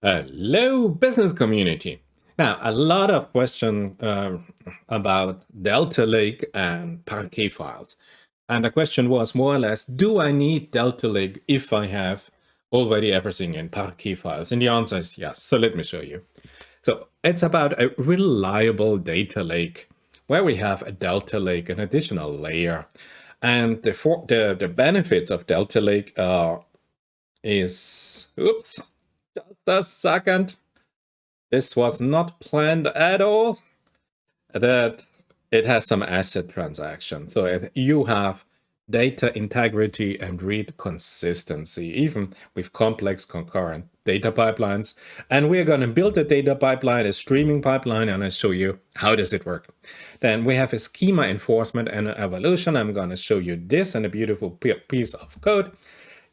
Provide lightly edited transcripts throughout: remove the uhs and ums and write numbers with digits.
Hello, business community. Now, a lot of questions about Delta Lake and Parquet files. And the question was more or less, do I need Delta Lake if I have already everything in Parquet files? And the answer is yes. So let me show you. So it's about a reliable data lake where we have a Delta Lake, an additional layer. And the benefits of Delta Lake is, oops, just a second. This was not planned at all. That it has some asset transaction. So you have data integrity and read consistency, even with complex concurrent data pipelines. And we're going to build a data pipeline, a streaming pipeline, and I'll show you how does it work. Then we have a schema enforcement and an evolution. I'm going to show you this and a beautiful piece of code.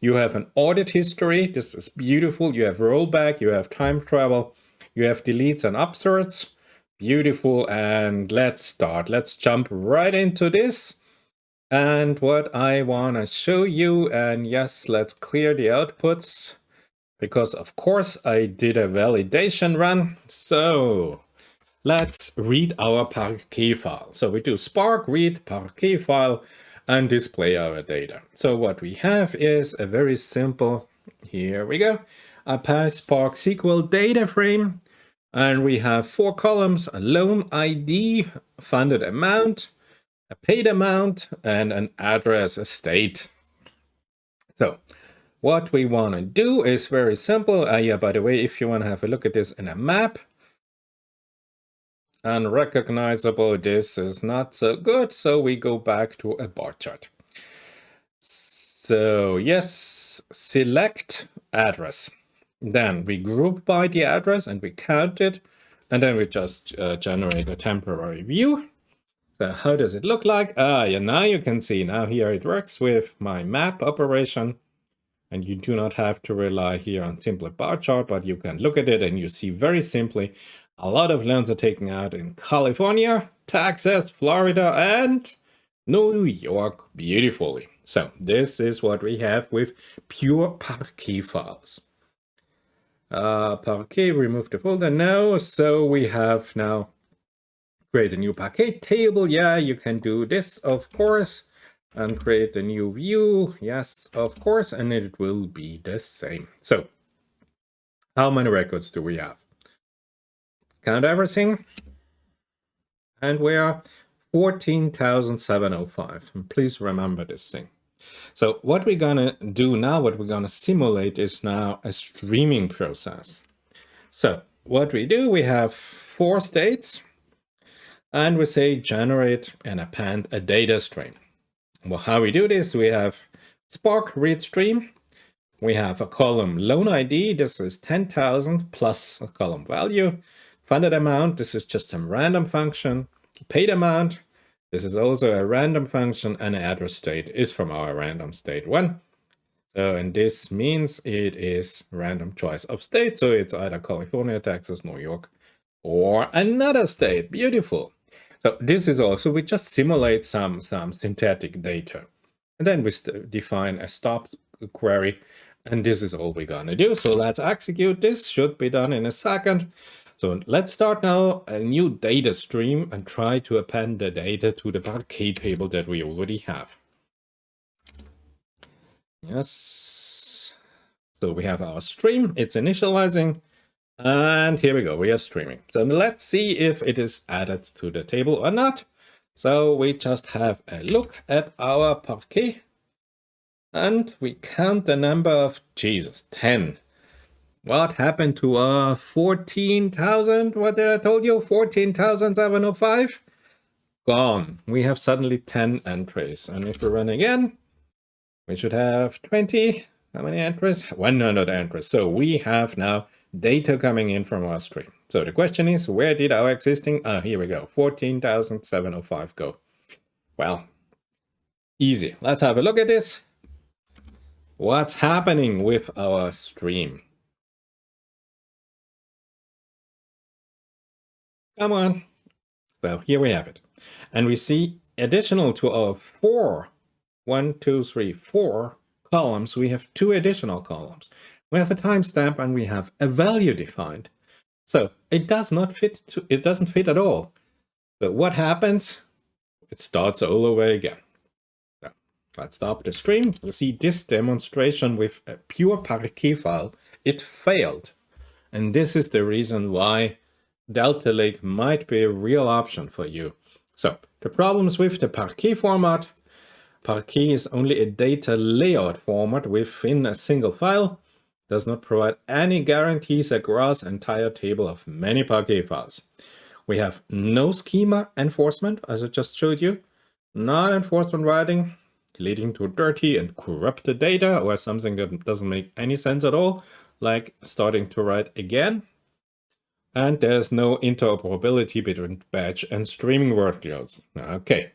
You have an audit history. This is beautiful. You have rollback, you have time travel, you have deletes and upserts. Beautiful. And let's start. Let's jump right into this. And what I want to show you, and yes, let's clear the outputs because of course I did a validation run. So let's read our Parquet file. So we do Spark read Parquet file and display our data. So what we have is a very simple, here we go, a PySpark SQL data frame. And we have 4 columns, a loan ID, funded amount, a paid amount, and an address, a state. So what we want to do is very simple. Yeah, by the way, if you want to have a look at this in a map, unrecognizable, this is not so good. So we go back to a bar chart. So yes, select address. Then we group by the address and we count it. And then we just generate a temporary view. So how does it look like? Yeah, now you can see, now here it works with my map operation. And you do not have to rely here on simple bar chart, but you can look at it and you see very simply a lot of loans are taken out in California, Texas, Florida, and New York beautifully. So this is what we have with pure Parquet files. Parquet, remove the folder. No, so we have now create a new Parquet table. Yeah, you can do this, of course, and create a new view. Yes, of course, and it will be the same. So how many records do we have? Count everything. And we are 14,705. And please remember this thing. So what we're gonna do now, what we're gonna simulate is now a streaming process. So what we do, we have 4 states, and we say generate and append a data stream. Well, how we do this, we have Spark read stream. We have a column loan ID. This is 10,000 plus a column value. Funded amount, this is just some random function. Paid amount, this is also a random function, and address state is from our random state 1. So, and this means it is random choice of state. So it's either California, Texas, New York, or another state. Beautiful. So this is also, we just simulate some synthetic data. And then we define a stop query. And this is all we're gonna do. So let's execute this, should be done in a second. So let's start now a new data stream and try to append the data to the Parquet table that we already have. Yes. So we have our stream, it's initializing, and here we go, we are streaming. So let's see if it is added to the table or not. So we just have a look at our Parquet, and we count the number of, Jesus, 10. What happened to our 14,000? What did I told you? 14,705? Gone. We have suddenly 10 entries. And if we run again, we should have 20. How many entries? 100 entries. So we have now data coming in from our stream. So the question is, where did our existing, here we go, 14,705 go? Well, easy. Let's have a look at this. What's happening with our stream? Come on. So here we have it. And we see additional to our 4 columns, we have 2 additional columns. We have a timestamp and we have a value defined. So it doesn't fit at all. But what happens? It starts all over again. So let's stop the stream. You see this demonstration with a pure Parquet file, it failed. And this is the reason why Delta Lake might be a real option for you. So the problems with the Parquet format: Parquet is only a data layout format within a single file, does not provide any guarantees across entire table of many Parquet files. We have no schema enforcement, as I just showed you, not enforcement writing, leading to dirty and corrupted data or something that doesn't make any sense at all, like starting to write again. And there's no interoperability between batch and streaming workloads. Okay.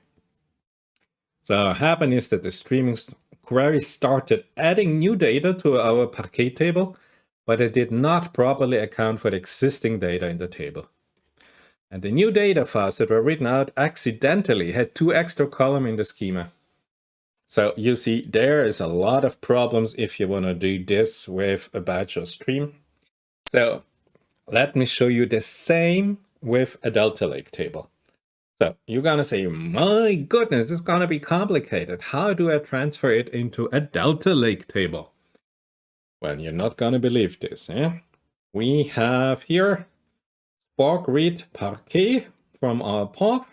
So what happened is that the streaming query started adding new data to our Parquet table, but it did not properly account for the existing data in the table. And the new data files that were written out accidentally had 2 extra columns in the schema. So you see, there is a lot of problems if you want to do this with a batch or stream. So let me show you the same with a Delta Lake table. So you're going to say, my goodness, this is going to be complicated. How do I transfer it into a Delta Lake table? Well, you're not going to believe this. We have here Spark read Parquet from our path.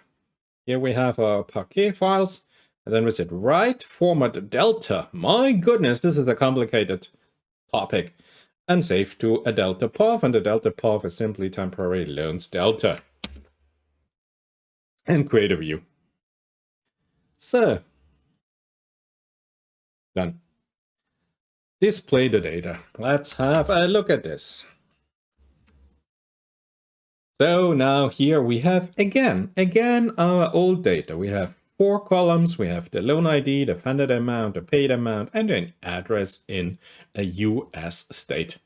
Here we have our Parquet files. And then we said write format Delta. My goodness, this is a complicated topic. And save to a Delta path. And the Delta path is simply temporary learns Delta. And create a view. So, done. Display the data. Let's have a look at this. So now here we have again our old data. We have 4 columns. We have the loan ID, the funded amount, the paid amount, and an address in a US state.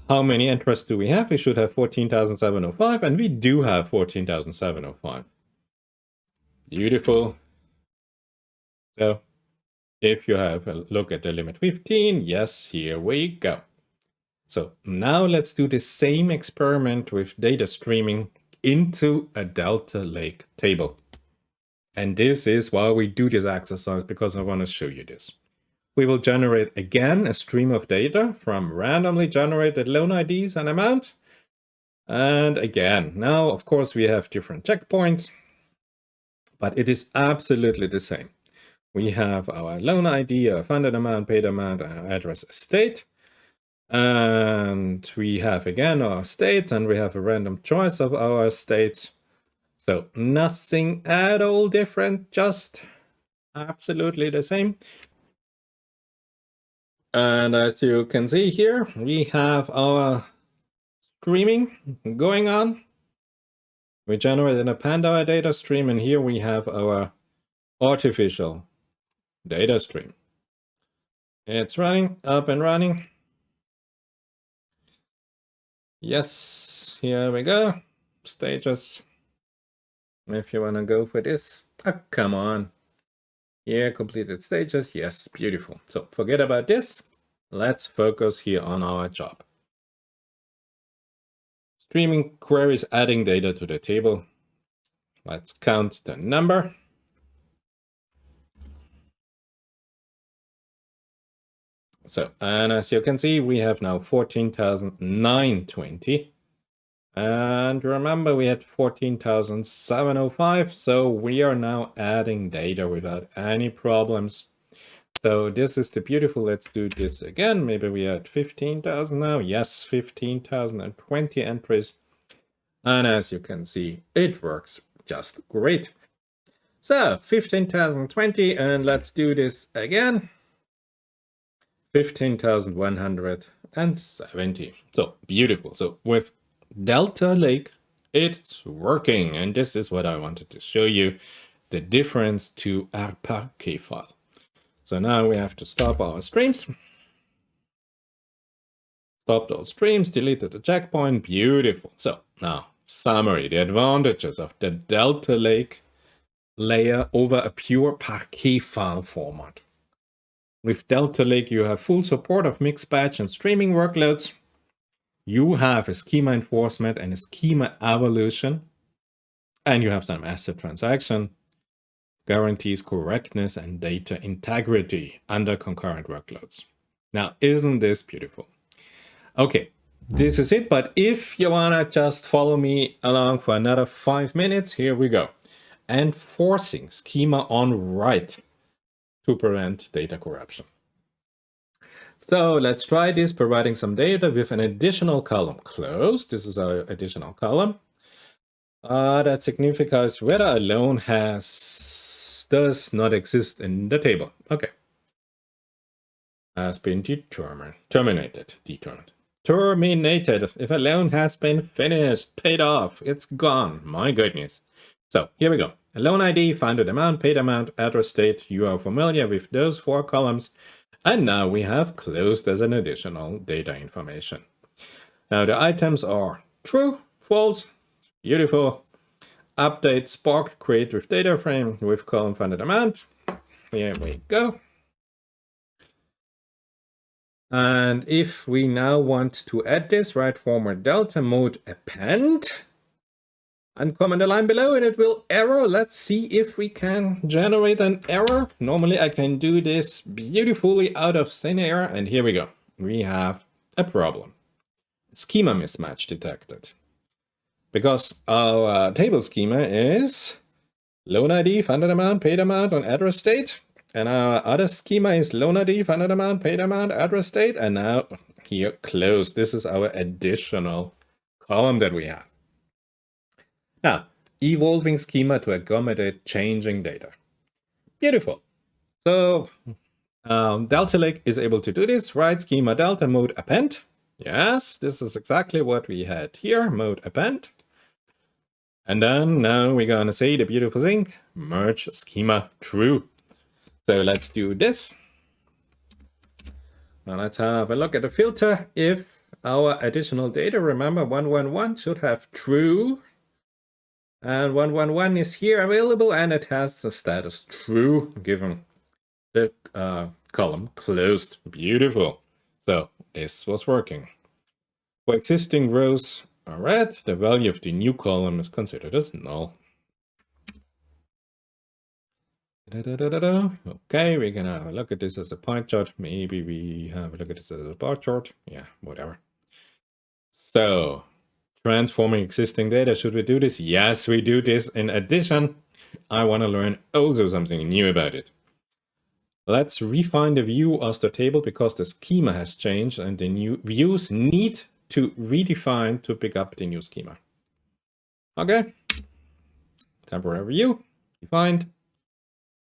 How many entries do we have? We should have 14,705, and we do have 14,705. Beautiful. So if you have a look at the limit 15, yes, here we go. So now let's do the same experiment with data streaming into a Delta Lake table. And this is why we do this exercise, because I want to show you this. We will generate again a stream of data from randomly generated loan IDs and amount. And again, now, of course, we have different checkpoints, but it is absolutely the same. We have our loan ID, our funded amount, paid amount, our address, state. And we have again our states, and we have a random choice of our states. So nothing at all different, just absolutely the same. And as you can see here, we have our streaming going on. We generated a Panda data stream, and here we have our artificial data stream. It's running, up and running. Yes, here we go. Stages. If you want to go for this. Oh, come on. Yeah, completed stages. Yes, beautiful. So forget about this. Let's focus here on our job. Streaming queries adding data to the table. Let's count the number. So, and as you can see, we have now 14,920. And remember, we had 14,705. So we are now adding data without any problems. So this is the beautiful. Let's do this again. Maybe we had 15,000 now. Yes, 15,020 entries. And as you can see, it works just great. So 15,020, and let's do this again. 15,170. So beautiful. So with Delta Lake, it's working. And this is what I wanted to show you, the difference to our Parquet file. So now we have to stop our streams. Stop those streams, deleted the checkpoint. Beautiful. So now, summary, the advantages of the Delta Lake layer over a pure Parquet file format. With Delta Lake, you have full support of mixed batch and streaming workloads. You have a schema enforcement and a schema evolution. And you have some asset transaction, guarantees correctness and data integrity under concurrent workloads. Now, isn't this beautiful? Okay, this is it. But if you want to just follow me along for another 5 minutes, here we go. Enforcing schema on write to prevent data corruption. So let's try this, providing some data with an additional column closed. This is our additional column. That signifies whether a loan does not exist in the table. Okay. Has been terminated. If a loan has been finished, paid off, it's gone. My goodness. So here we go. A loan ID, funded amount, paid amount, address date. You are familiar with those 4 columns. And now we have closed as an additional data information. Now the items are true, false, beautiful. Update Spark create with data frame with column funded amount. Here we go. And if we now want to add this, write format delta mode append and comment the line below and it will error. Let's see if we can generate an error. Normally I can do this beautifully out of thin air. And here we go. We have a problem. Schema mismatch detected. Because our table schema is loan ID, funded amount, paid amount on address date. And our other schema is loan ID, funded amount, paid amount, address date. And now here closed. This is our additional column that we have. Now, evolving schema to accommodate changing data. Beautiful. So Delta Lake is able to do this. Write schema delta mode append. Yes, this is exactly what we had here, mode append. And then now we're going to say the beautiful thing, merge schema true. So let's do this. Now let's have a look at the filter. If our additional data, remember 111 should have true. And 111 is here available and it has the status true given the column closed. Beautiful. So this was working. For existing rows are red, the value of the new column is considered as null. Okay, we're gonna have a look at this as a pie chart. Maybe we have a look at this as a bar chart. Yeah, whatever. So, transforming existing data. Should we do this? Yes, we do this. In addition, I want to learn also something new about it. Let's refine the view as the table because the schema has changed and the new views need to redefine to pick up the new schema. Okay, temporary view defined.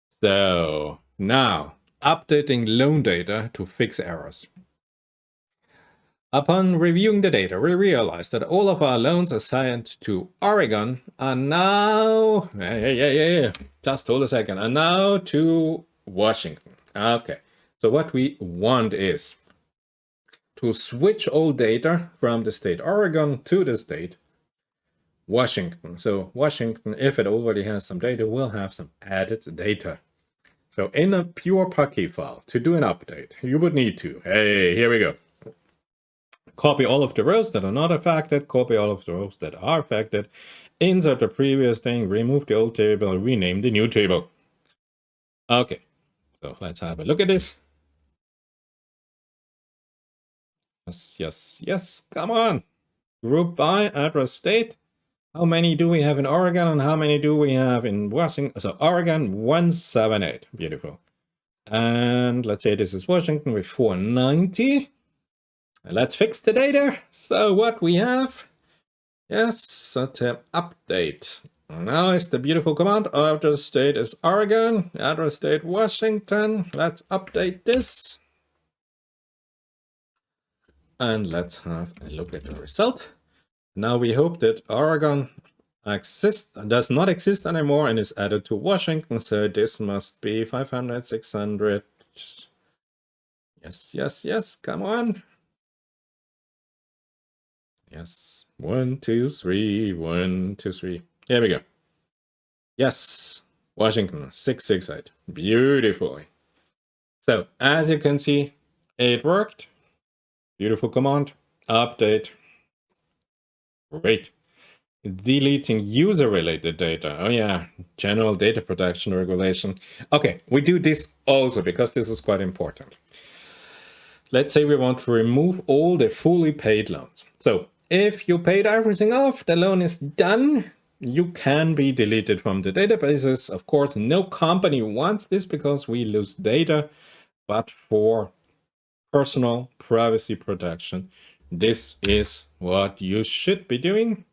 So now updating loan data to fix errors. Upon reviewing the data, we realized that all of our loans assigned to Oregon are now, just hold a second, are now to Washington. Okay, so what we want is to switch all data from the state Oregon to the state Washington. So Washington, if it already has some data, will have some added data. So in a pure PARQUET file, to do an update, you would need to, here we go. Copy all of the rows that are not affected, copy all of the rows that are affected, insert the previous thing, remove the old table, rename the new table. Okay, so let's have a look at this. Yes, come on. Group by address state. How many do we have in Oregon and how many do we have in Washington? So Oregon 178, beautiful. And let's say this is Washington with 490. Let's fix the data. So what we have, yes, set update. Now is the beautiful command. Address state is Oregon, address state Washington. Let's update this. And let's have a look at the result. Now we hope that Oregon does not exist anymore and is added to Washington. So this must be 500, 600. Yes, come on. Yes, 1, 2, 3, 1, 2, 3. Here we go. Yes, Washington 668. Beautifully. So as you can see, it worked. Beautiful command. Update. Great. Deleting user-related data. Oh yeah, general data protection regulation. Okay, we do this also because this is quite important. Let's say we want to remove all the fully paid loans. So if you paid everything off, the loan is done, you can be deleted from the databases. Of course, no company wants this because we lose data, but for personal privacy protection, this is what you should be doing.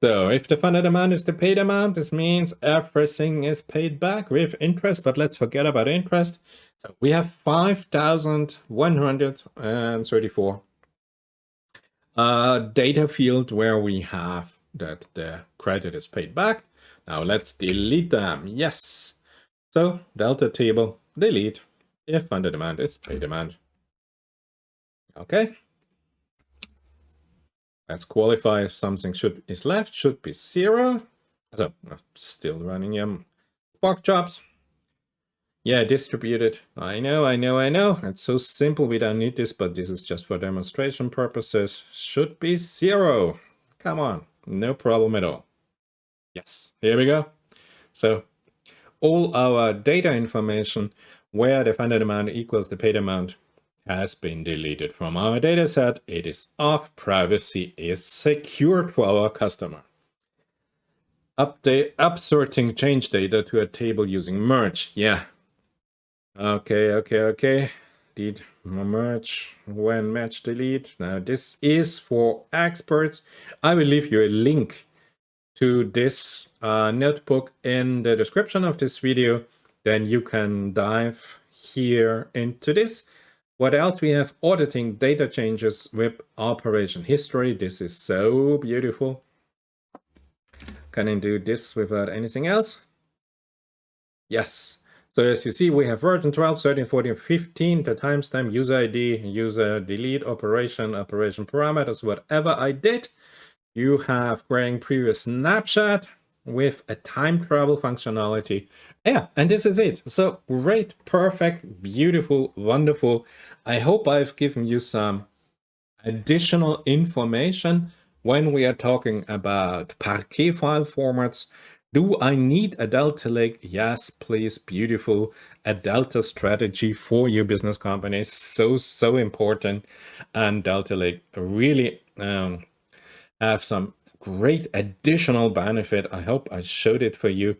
So if the funded amount is the paid amount, this means everything is paid back with interest, but let's forget about interest. So we have 5,134 data field where we have that the credit is paid back. Now let's delete them. Yes. So delta table, delete if funded amount is paid amount. Okay. Let's qualify if something is left, should be 0. So still running Spark jobs. Yeah, distributed. I know. It's so simple, we don't need this, but this is just for demonstration purposes. Should be 0. Come on, no problem at all. Yes, here we go. So all our data information where the funded amount equals the paid amount has been deleted from our dataset. It is off. Privacy is secured for our customer. Upsorting change data to a table using merge. Yeah. Okay. Did merge when match delete. Now this is for experts. I will leave you a link to this notebook in the description of this video. Then you can dive here into this. What else we have? Auditing data changes with operation history. This is so beautiful. Can I do this without anything else? Yes. So as you see, we have version 12, 13, 14, 15, the timestamp, user ID, user delete, operation parameters, whatever I did. You have wearing previous snapshot with a time travel functionality. Yeah, and this is it. So great, perfect, beautiful, wonderful. I hope I've given you some additional information when we are talking about PARQUET file formats. Do I need a Delta Lake? Yes, please, beautiful. A Delta strategy for your business company is so important. And Delta Lake really have some great additional benefit. I hope I showed it for you.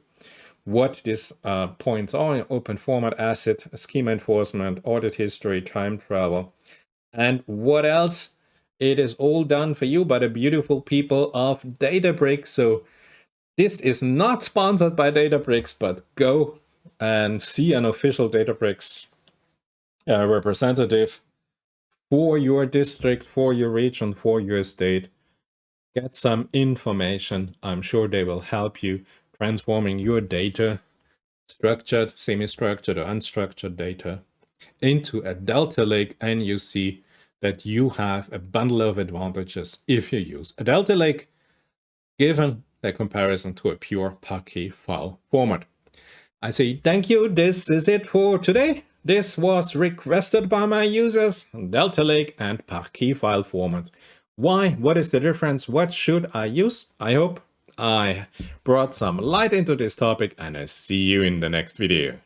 What these points are: open format, asset, schema enforcement, audit history, time travel. And what else? It is all done for you by the beautiful people of Databricks. So this is not sponsored by Databricks, but go and see an official Databricks representative for your district, for your region, for your state. Get some information. I'm sure they will help you transforming your data, structured, semi-structured, or unstructured data, into a Delta Lake, and you see that you have a bundle of advantages if you use a Delta Lake, given a comparison to a pure PARQUET file format. I say thank you. This is it for today. This was requested by my users, Delta Lake and PARQUET file format. Why? What is the difference? What should I use? I hope I brought some light into this topic, and I see you in the next video.